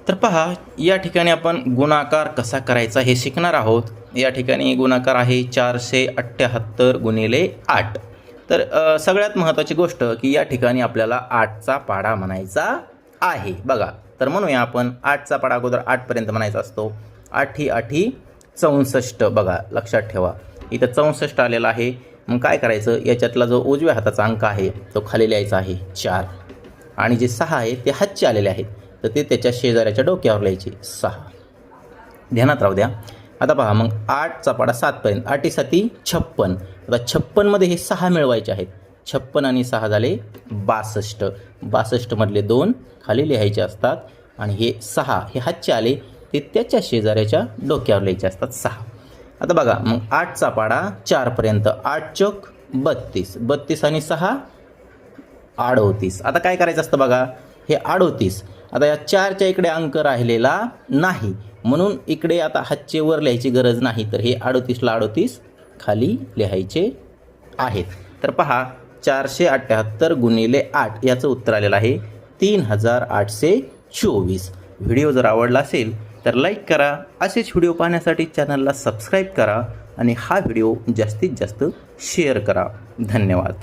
तर पहा, या ठिकाणी आपण गुणाकार कसा करायचा हे शिकणार आहोत. या ठिकाणी गुणाकार आहे 478 गुणिले 8. तर सगळ्यात महत्त्वाची गोष्ट की या ठिकाणी आपल्याला 8चा पाढा म्हणायचा आहे. बघा, तर म्हणूया आपण 8चा पाढा अगोदर 8 पर्यंत म्हणायचा असतो. 8 8 64. बघा, लक्षात ठेवा, इथं 64 आलेला आहे. मग काय करायचं, याच्यातला जो उजव्या हाताचा अंक आहे तो खाली लिहायचा आहे 4, आणि जे 6 आहे ते हातचे आलेले आहेत, तर ते त्याच्या शेजाऱ्याच्या डोक्यावर लिहायचे 6. ध्यानात राहू द्या. आता पहा, मग 8चा पाढा 7 पर्यंत. 8 7 56. आता 56 मध्ये हे 6 मिळवायचे आहेत. 56 आणि 6 झाले 62. 62 मधले 2 खाली लिहायचे असतात, आणि हे 6 हे हातचे आले ते त्याच्या शेजाऱ्याच्या डोक्यावर लिहायचे असतात 6. आता बघा, मग 8चा पाढा 4 पर्यंत. 8 चौक 32. 32 आणि 6 38. आता काय करायचं असतं बघा, हे 38. आता या 4च्या इकडे अंक राहिलेला नाही, म्हणून इकडे आता हातचे वर लिहायची गरज नाही, तर हे 38ला 38 खाली लिहायचे आहेत. तर पहा, 478 गुणिले 8 याचं उत्तर आलेलं आहे 3824. व्हिडिओ जर आवडला असेल तर लाईक करा. असेच व्हिडिओ पाहण्यासाठी चॅनलला सबस्क्राईब करा, आणि हा व्हिडिओ जास्तीत जास्त शेअर करा. धन्यवाद.